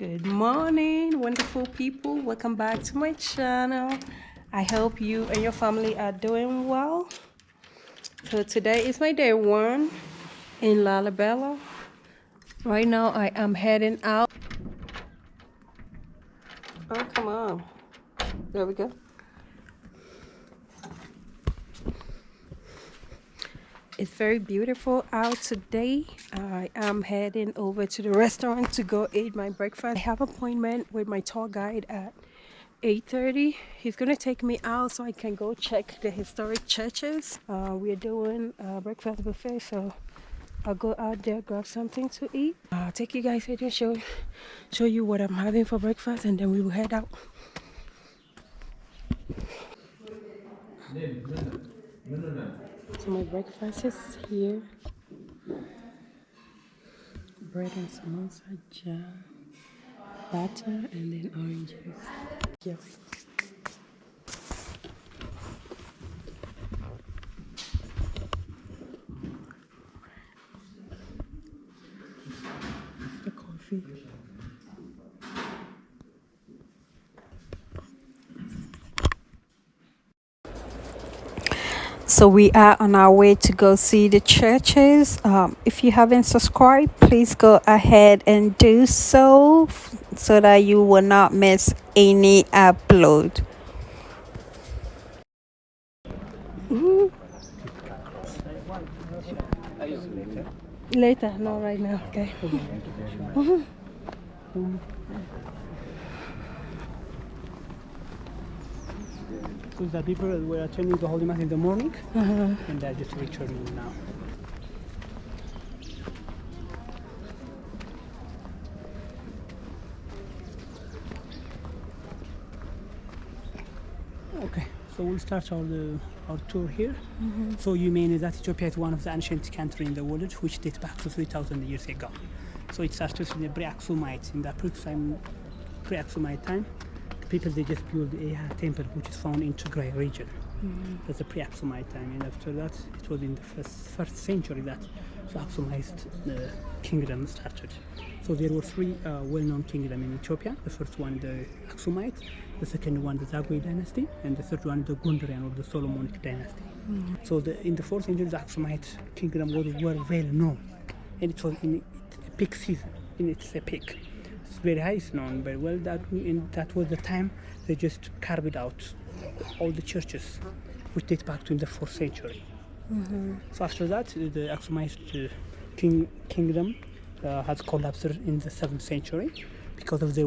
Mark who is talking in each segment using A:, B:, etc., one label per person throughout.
A: Good morning, wonderful people. Welcome back to my channel. I hope you and your family are doing well. So today is my day one in Lalibela. Right now I am heading out. Oh, come on. There we go. It's very beautiful out today. I am heading over to the restaurant to go eat my breakfast. I have an appointment with my tour guide at 8:30. He's gonna take me out so I can go check the historic churches. We're doing a breakfast buffet, so I'll go out there, grab something to eat. I'll take you guys here and show you what I'm having for breakfast, and then we will head out. So my breakfast is here. Bread and samosa, jam, butter, and then oranges. Yes. The coffee. So we are on our way to go see the churches. If you haven't subscribed, please go ahead and do so that you will not miss any upload. Later, not right now. Okay.
B: So the people were attending the Holy Mass in the morning, and they're just returning now. Okay, so we'll start our tour here. So you may know that Ethiopia is one of the ancient countries in the world, which dates back to 3,000 years ago. So it started in the pre-Aksumite, in the pre-Aksumite time. People, they just built a temple which is found in Tigray region. That's the pre-Aksumite time, and after that it was in the first century that the Aksumite kingdom started. So there were three well-known kingdoms in Ethiopia. The first one, the Aksumite, the second one, the Zagwe dynasty, and the third one, the Gondarian or the Solomonic dynasty. So in the 4th century, the Aksumite kingdom were well known, and it was in a peak season, in its peak. Very high, it's known very well. That was the time they just carved out all the churches, which date back to the 4th century. So after that, the Aksumite kingdom has collapsed in the 7th century because of the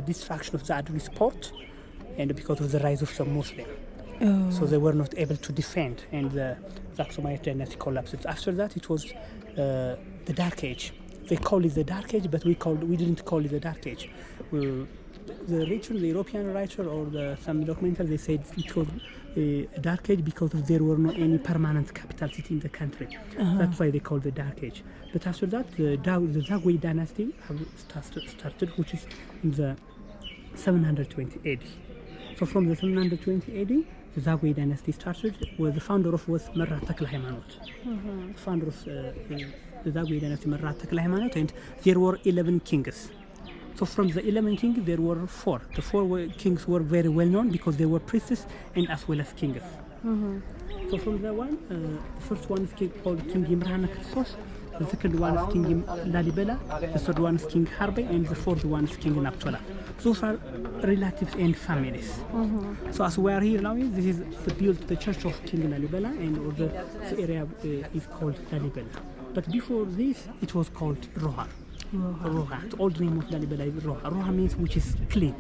B: destruction of the Adris port, and because of the rise of some Muslims. So they were not able to defend, and the Aksumite dynasty collapsed. After that, it was the Dark Age. They call it the Dark Age, but we didn't call it the Dark Age. The European writer or some documentary, they said it was a Dark Age because there were not any permanent capital city in the country. That's why they call it the Dark Age. But after that, the Zagwe dynasty started, which is in the 720 AD. So from the 720 AD, the Zagwe dynasty started, where the founder was Merrat Takle Haymanot. Founder of the Zagwe dynasty, Merrat Takle Haymanot, and there were 11 kings. So from the 11 kings, there were 4. The 4 kings were very well known because they were priests and as well as kings. So from the first one is called King Imran Christos, the second one is King Lalibela, the third one is King Harbe, and the fourth one is King Naptola. Those are relatives and families. So as we are here now, this is the church of King Lalibela, and the area is called Lalibela. But before this, it was called Roha. The old name of Lalibela is Roha. Roha means which is clean.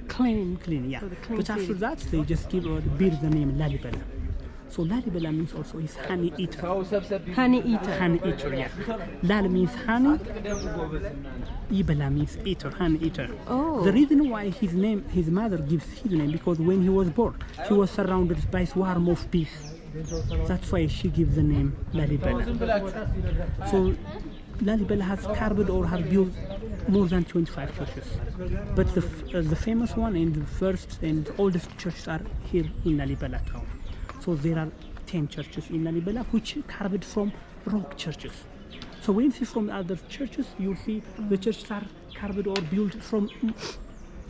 B: Clean, yeah. So but after that, they just build the name Lalibela. So Lalibela means also is honey eater.
A: Honey eater.
B: Honey eater, yeah. Lal means honey. Ibela means eater, honey eater.
A: Oh.
B: The reason why his mother gives his name, because when he was born, he was surrounded by a swarm of bees. That's why she gives the name Lalibela. So Lalibela has carved or has built more than 25 churches. But the famous one and the first and oldest churches are here in Lalibela town. So there are 10 churches in Lalibela which carved from rock churches. So when you see from other churches, you'll see the churches are carved or built from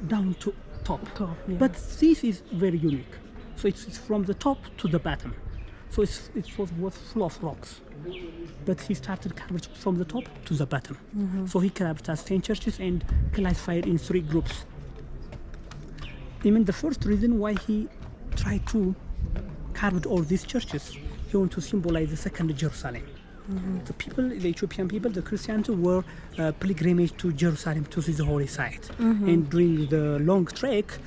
B: down to top.
A: Yeah.
B: But this is very unique. So it's from the top to the bottom. So it was full of rocks. But he started carved from the top to the bottom. So he carved as 10 churches and classified in 3 groups. Even the first reason why he tried to carve all these churches, he wanted to symbolize the second Jerusalem. The people, the Ethiopian people, the Christians were pilgrimage to Jerusalem to see the holy site. And during the long trek,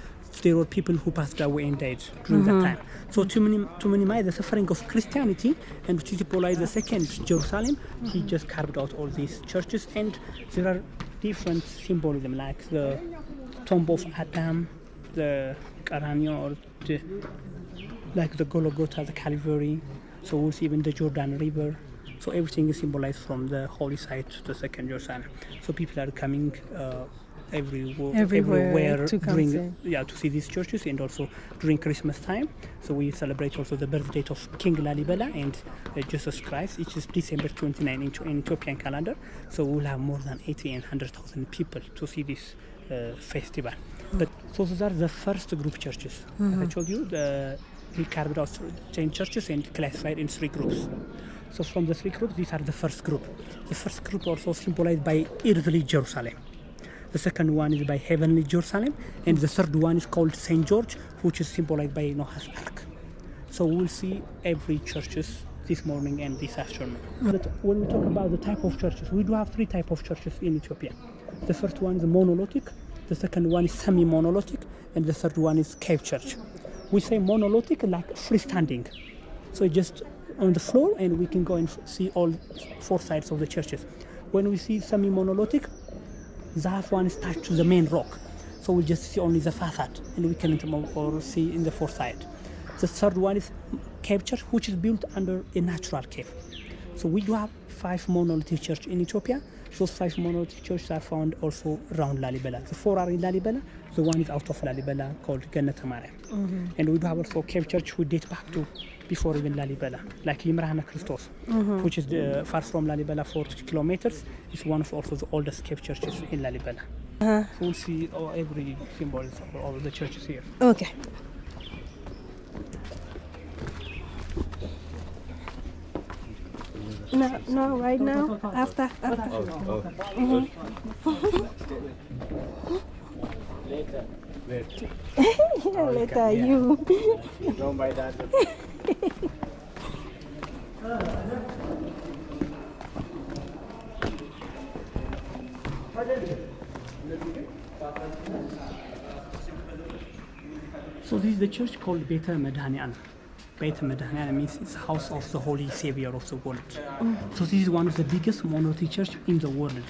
B: there were people who passed away and died during that time. So to minimize the suffering of Christianity and to symbolize the second Jerusalem, he just carved out all these churches. And there are different symbolism, like the tomb of Adam, the Qaranio, or like the Golgotha, the Calvary. So we'll see even the Jordan River. So everything is symbolized from the holy site to the second Jerusalem. So people are coming everywhere
A: to
B: to see these churches, and also during Christmas time. So we celebrate also the birth date of King Lalibela and Jesus Christ. It is December 29 in Ethiopian calendar. So we'll have more than 80 and 100,000 people to see this festival. But so those are the first group churches. As I told you, he carved out 10 churches and classified in 3 groups. So from the 3 groups, these are the first group. The first group also symbolized by earthly Jerusalem. The second one is by heavenly Jerusalem, and the third one is called Saint George, which is symbolized by Noah's Ark. So we'll see every churches this morning and this afternoon. But when we talk about the type of churches, we do have 3 types of churches in Ethiopia. The first one is monolithic, the second one is semi-monolithic, and the third one is cave church. We say monolithic like freestanding. So just on the floor, and we can go and see all 4 sides of the churches. When we see semi-monolithic, the half one is attached to the main rock, so we just see only the facade, and we can or see in the 4th side. The third one is cave church, which is built under a natural cave. So we do have 5 monolithic churches in Ethiopia. Those 5 monolithic churches are found also around Lalibela. The 4 are in Lalibela. The one is out of Lalibela called Gannat Maryam. And we do have also cave church which date back to before even Lalibela, like Limrahana Christos, which is far from Lalibela 40 kilometers. It's one of also the oldest cave churches in Lalibela. So we'll see every symbol of all the churches here.
A: Okay. No, right now, after.
C: Later.
A: Yeah, later, you.
C: Don't buy that.
B: So this is the church called Beta Medhanian. Beta Medhanian means it's the house of the Holy Savior of the world. So this is one of the biggest monolithic church in the world.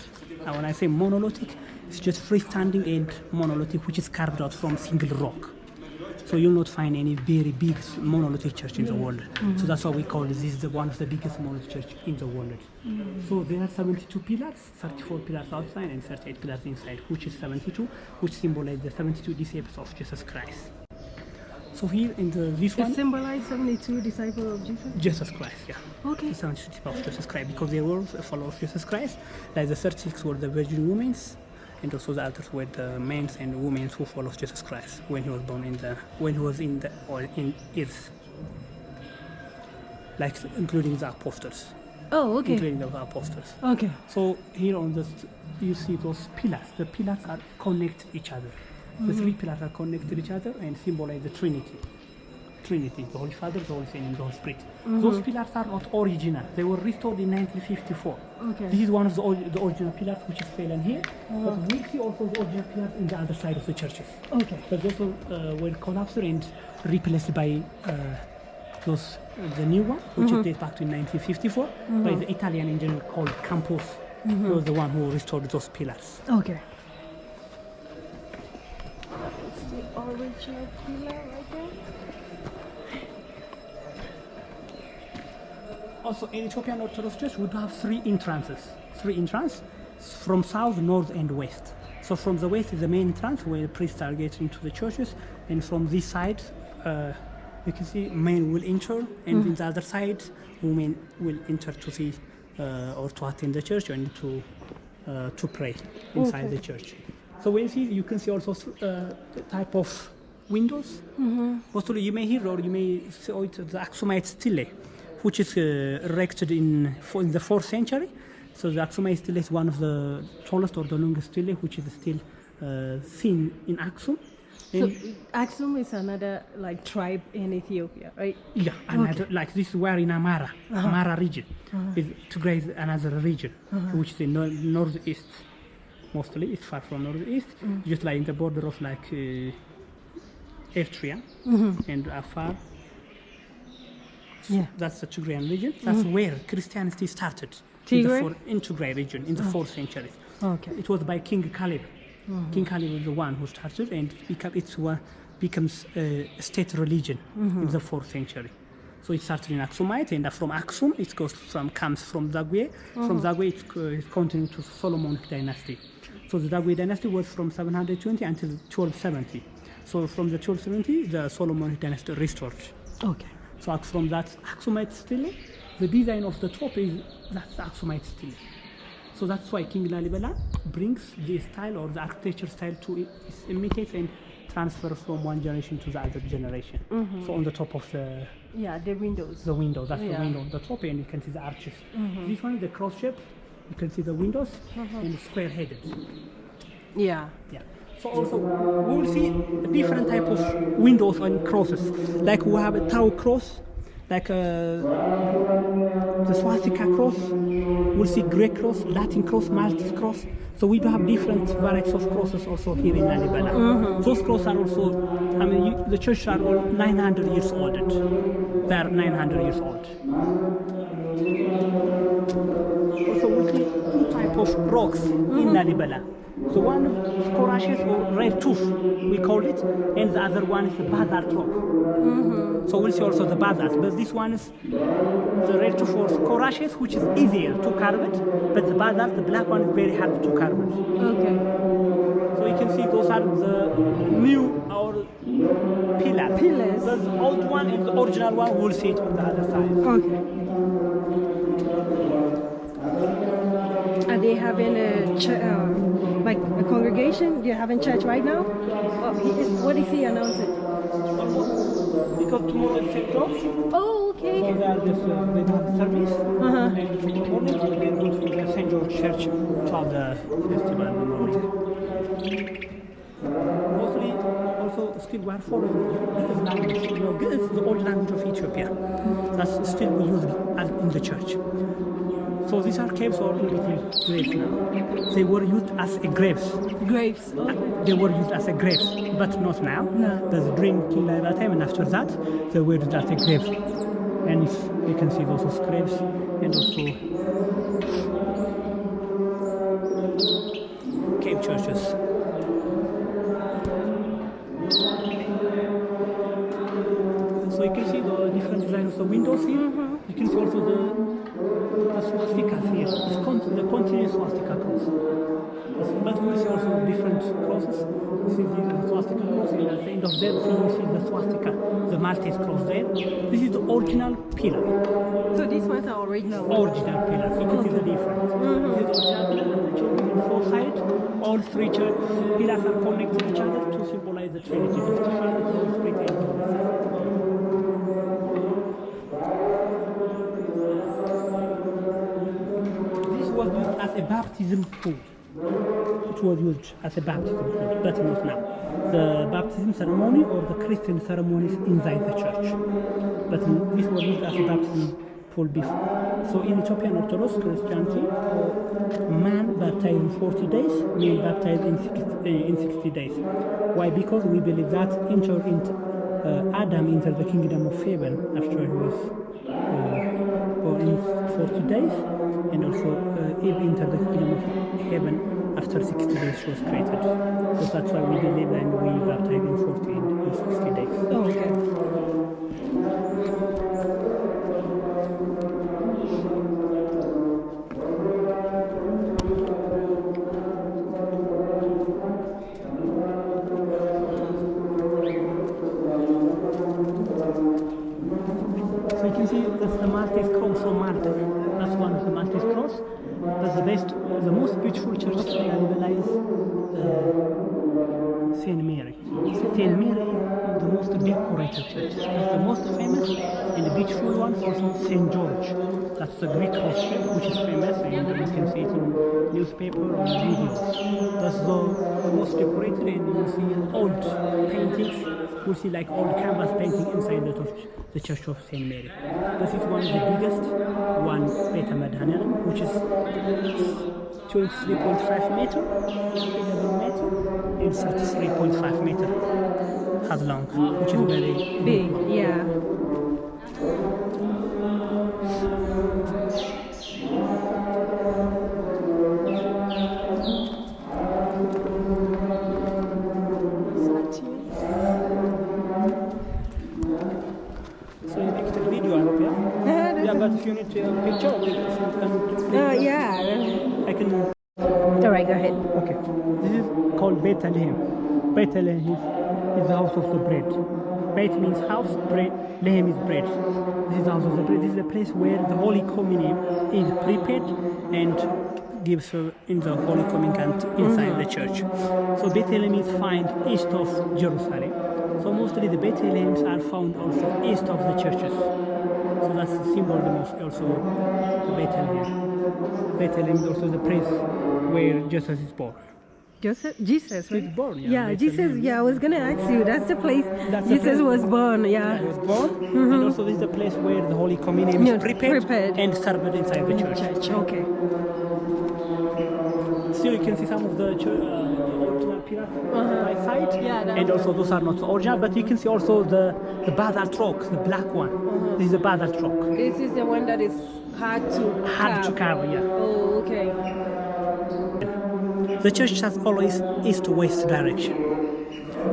B: Now when I say monolithic, it's just freestanding and monolithic, which is carved out from single rock. So you'll not find any very big monolithic church in the world. So that's why we call this one of the biggest monolithic church in the world. So there are 72 pillars, 34 pillars outside and 38 pillars inside, which is 72, which symbolize the 72 disciples of Jesus Christ. So here in this one,
A: It symbolizes 72 disciples of Jesus?
B: Jesus Christ, yeah.
A: Okay.
B: The 72 disciples of Jesus Christ, because they were followers of Jesus Christ. Like the 36 were the virgin women, and also the others were the men and women who followed Jesus Christ when he was born in earth, like including the apostles.
A: Oh, okay.
B: Including the apostles.
A: Okay.
B: So here on this, you see those pillars. The pillars are connected each other. The 3 pillars are connected each other and symbolize the Trinity. Trinity, the Holy Father, the Holy Son, and the Holy Spirit. Those pillars are not original. They were restored in 1954.
A: Okay.
B: This is one of the original pillars which is fallen here. But we see also the original pillars in the other side of the churches.
A: Okay.
B: But those were collapsed and replaced by the new one, which is dates back to 1954, by the Italian engineer called Campos. He was the one who restored those pillars.
A: Okay. It's the original pillar right there.
B: Also, in Ethiopian Orthodox Church, we have 3 entrances. 3 entrances from south, north, and west. So from the west is the main entrance where the priests are getting to the churches, and from this side, you can see men will enter, and in the other side, women will enter to see or to attend the church, you need to pray inside the church. So when you can see also the type of windows. Mostly you may hear or you may see the Aksumite stele, which is erected in the 4th century. So the Aksumite stele is one of the tallest or the longest stele, which is still seen in Aksum.
A: So Aksum is another like tribe in Ethiopia, right?
B: Yeah, another like this is where in Amara region. Is Tigray is another region, which is in northeast. Mostly it's far from northeast, just like in the border of like Eritrea and Afar. So that's the Tigrayan region. That's where Christianity started. In Tigray region in the 4th century.
A: Okay.
B: It was by King Caleb. King Caleb was the one who started, and it becomes a state religion in the 4th century. So it started in Aksumite, and from Aksum it comes from Zagwe. From Zagwe it continued to Solomonic dynasty. So the Zagwe dynasty was from 720 until 1270. So from the 1270 the Solomonic dynasty restored.
A: Okay.
B: So from that Aksumite stele, the design of the top that's the Aksumite stele. So that's why King Lalibela brings the style or the architecture style to imitate and transfer from one generation to the other generation. So on the top of the
A: windows.
B: The window, that's the window on the top, and you can see the arches. This one is the cross shape. You can see the windows and square headed.
A: Yeah.
B: So also we will see a different type of windows and crosses. Like we have a Tau cross, like the swastika cross. We'll see Greek cross, Latin cross, Maltese cross. So we do have different varieties of crosses also here in Lalibela. Those crosses are also, the churches are all 900 years old. They are 900 years old. Also we'll see two types of rocks in Lalibela. The one is Korashes or red tooth, we call it, and the other one is the bazalt rock. So we'll see also the bazalt, but this one is the red tooth or Korashes, which is easier to carve it, but the bazalt, the black one, is very hard to carve it.
A: Okay.
B: So you can see those are the new or pillars. The old one and the original one, we'll see it on the other side.
A: Okay. Are they having like a congregation? They're having church right now? What is he announcing?
B: Because tomorrow is St. George.
A: Oh, okay.
B: So they have service. And tomorrow morning they go to the St. George Church to have the festival in the morning. Mostly, also still we are following Ge'ez language. Ge'ez is the old language of Ethiopia. That's still we use in the church. So these are caves or in between graves now. They were used as a graves.
A: Graves. Okay.
B: They were used as a graves, but not now.
A: No.
B: There's during King Lalibela time, and after that, they were used as a graves. And you can see those as graves, and also cave churches. So you can see the different designs of the windows here. You can see also the swastikas here. It's the continuous swastika cross. But we see also different crosses. We see the swastika cross, and at the end of that, we see the swastika, the Maltese cross there. This is the original pillar.
A: So these ones are original?
B: Original pillars. You can see the difference. This is the original pillar, and on four sides, all three pillars are connected to each other to symbolize the Trinity, the Father, the Holy Spirit, and the Holy Son. Was used as a baptism pool. It was used as a baptism pool, but not now. The baptism ceremony or the Christian ceremonies inside the church. But this was used as a baptism pool before. So in Ethiopian Orthodox Christianity, man baptized in 40 days, man baptized in 60 days. Why? Because we believe that Adam entered the kingdom of heaven after he was born in 40 days. And also Eve entered the kingdom of heaven after 60 days she was created. So that's why we believe and we baptize in 40 and 60 days.
A: Oh, okay.
B: So you can see that's the Maltese cross from Malta. That's one of the Maltese cross. the most beautiful church in Lalibela is Saint Mary. Saint Mary is the most decorated church. It's the most famous and the beautiful one is also Saint George. That's the Greek cross shape, which is famous, and you can see it in newspaper or videos. That's the most decorated, and you see old paintings. You see like old canvas painting inside the church of Saint Mary. This is one of the biggest one, Beta Madhanalam, which is 23.5 meter, 11 meter, and 33.5 meter as long, which is very
A: Big, yeah.
B: So you make a video, I hope, yeah? Yeah, but if you need a picture,
A: Yeah.
B: I can.
A: All right, go ahead.
B: Okay, this is called Bethlehem. Bethlehem is the house of the bread. Beth means house, bread, Lehem is bread. This is the house of the bread. This is the place where the Holy Communion is prepared and gives in the Holy Communion inside the church. So Bethlehem is found east of Jerusalem. So mostly the Bethlehems are found also east of the churches. So that's the symbol the most also the Bethlehem. Bethlehem is also the place where Jesus is born.
A: Jesus, right?
B: He's born,
A: Yeah, Jesus.
B: Bethlehem.
A: Yeah, I was gonna ask you. That's the place
B: That's the
A: Jesus
B: place.
A: was born. Yeah.
B: He was born, and also this is the place where the Holy Communion
A: Yeah,
B: is prepared
A: prepared.
B: and served inside the church.
A: Okay.
B: Still, you can see some of the original pillars by side,
A: Yeah, that
B: and also those are not original, but you can see also the basalt rock, the black one. This is the basalt rock.
A: This is the one that is hard to
B: Hard to carve, yeah.
A: Oh, okay.
B: The church has always east-west direction.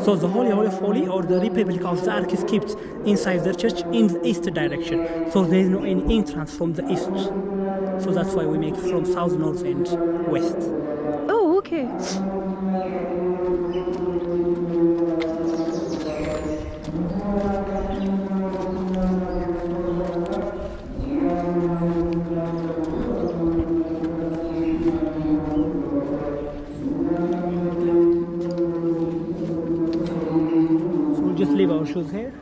B: So the Holy of Holy or the replica of the Ark is kept inside the church in the east direction. So there is no any entrance from the east. So that's why we make it from south, north, and west.
A: Oh, okay.
B: So we'll just leave our shoes here.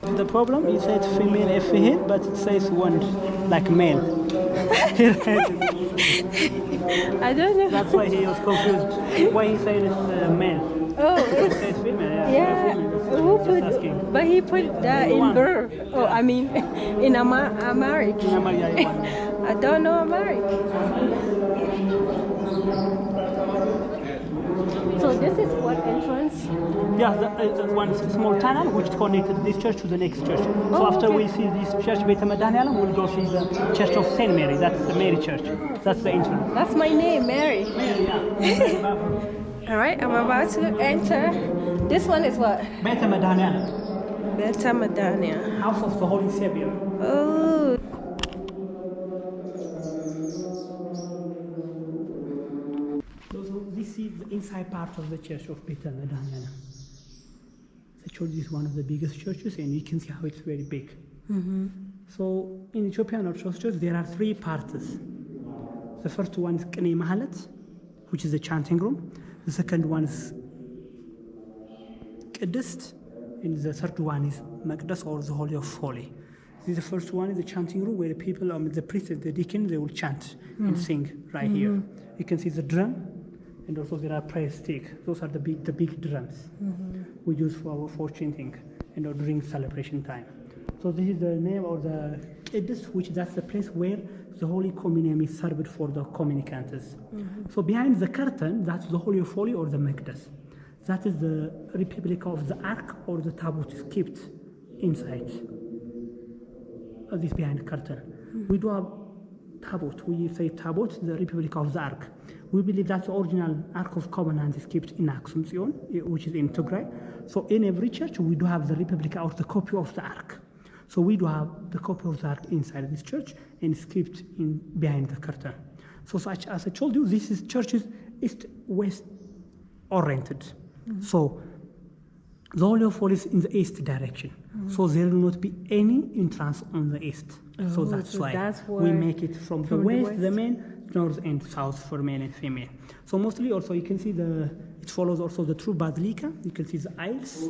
B: The problem is that female F here, but it says one like male.
A: I don't know.
B: That's why he was confused. Why he said it's male.
A: Oh,
B: It
A: it's,
B: says female,
A: yeah.
B: female.
A: Who
B: Just
A: put?
B: asking.
A: But he put that in
B: One.
A: birth. Oh, I mean, in Amharic. I don't know Amharic. So this is what entrance?
B: Yeah, the one small tunnel which connected this church to the next church. So
A: Oh,
B: after
A: okay.
B: we see this church, Beta Madhanalam, we'll go see the church of Saint Mary. That's the Mary church. That's the entrance.
A: That's my name, Mary.
B: Yeah.
A: All right, I'm about to enter. This one is what?
B: Beta Madhanalam,
A: Beta Madania.
B: house of the Holy Savior.
A: Oh.
B: So this is the inside part of the church of Beta Madhanalam. The church is one of the biggest churches, and you can see how it's very big. So in Ethiopian Orthodox Church, there are three parts. The first one is Qene Mahalet, which is the chanting room. The second one is Qedist, and the third one is Maqdas, or the Holy of Holy. The first one is the chanting room where the people, the priests, the deacon, they will chant and sing right here. You can see the drum, and also there are prayer stick. Those are the big drums we use for chanting and during celebration time. So this is the name of the Qedist, which that's the place where the Holy Communion is served for the communicants. So behind the curtain, that's the Holy of Holy or the Maqdas. That is the replica of the Ark or the Tabut is kept inside. This behind the curtain. We do have Tabut. We say Tabut, the replica of the Ark. We believe that the original Ark of Covenant is kept in Aksum Zion, which is in Tigray. So in every church, we do have the replica or the copy of the Ark. So we do have the copy of the Ark inside this church, and it's kept in behind the curtain. So such as I told you, church is east-west oriented. So The Holy of Holies in the east direction. So there will not be any entrance on the east. So that's why we make it from the west, the main, north and south for male and female. So mostly also you can see it follows also the true basilica. You can see the aisles,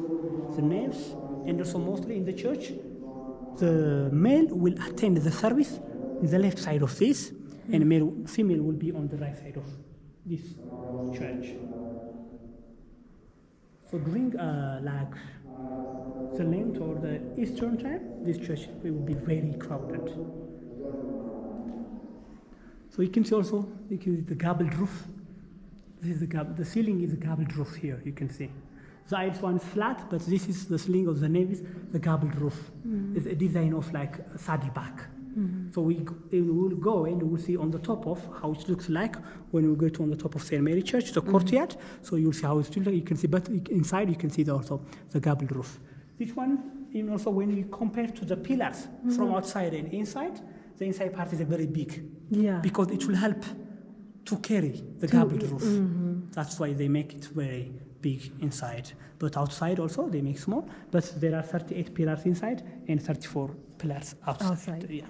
B: the naves, and also mostly in the church, the male will attend the service in the left side of this, and female will be on the right side of this church. So during like the Lent or the Eastern time, this church will be very crowded. So you can see also the gabled roof. This is the ceiling is a gabled roof here. You can see the aisle one is flat, but this is the ceiling of the nave, the gabled roof. It's a design of like a saddleback. So we will go and we will see on the top of how it looks like when we go to on the top of St. Mary Church, the courtyard. So you'll see how it's still, you can see, but inside you can see also the gabled roof. This one, even also when you compare to the pillars from outside and inside, the inside part is very big. Yeah. Because it will help to carry the gabled roof. That's why they make it very big inside. But outside also they make small, but there are 38 pillars inside and 34 pillars outside. Yeah.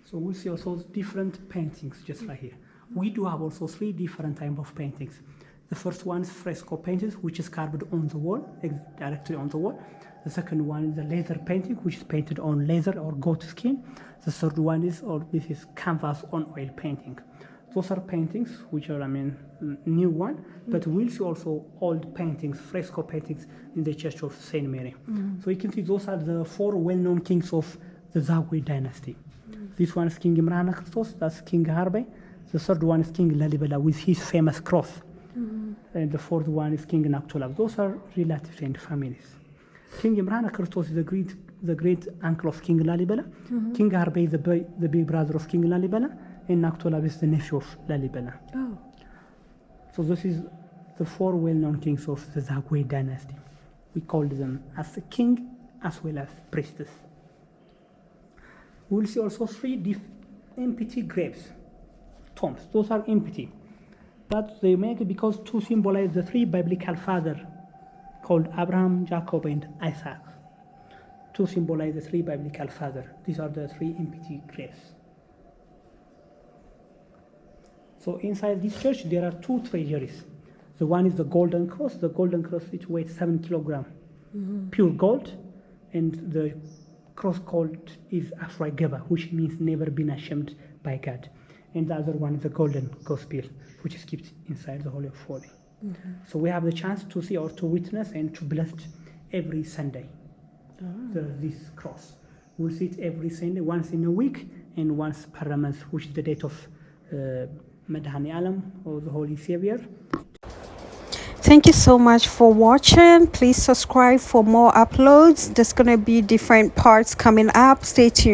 B: So we'll see also different paintings just right here. We do have also 3 different types of paintings. The first one is fresco paintings, which is carved on the wall, directly on the wall. The second one is the leather painting, which is painted on leather or goat skin. The third one is, this is canvas on oil painting. Those are paintings which are, new one, but we'll see also old paintings, fresco paintings in the Church of St. Mary. So you can see those are the 4 well-known kings of the Zagwe dynasty. This one is King Imran Christos, that's King Harbe. The third one is King Lalibela with his famous cross. And the fourth one is King Naktolab. Those are relatives and families. King Imran Christos is the great uncle of King Lalibela. King Harbe is the big brother of King Lalibela, and Naktolab is the nephew of Lalibela. So this is the 4 well-known kings of the Zagwe dynasty. We call them as a king as well as priestess. We'll see also 3 empty graves, tombs. Those are empty, but they make it because to symbolize the 3 biblical fathers called Abraham, Jacob, and Isaac. To symbolize the 3 biblical fathers. These are the 3 empty graves. So inside this church there are 2 treasuries. The one is the golden cross. The golden cross, it weighs 7 kilograms, pure gold, and the cross called is Afra Geba, which means never been ashamed by God. And the other one is the golden gospel, which is kept inside the Holy of Holies. So we have the chance to see or to witness and to bless every Sunday this cross. We'll see it every Sunday, once in a week and once per month, which is the date of Madhani Alam, or the Holy Savior.
A: Thank you so much for watching. Please subscribe for more uploads. There's going to be different parts coming up. Stay tuned.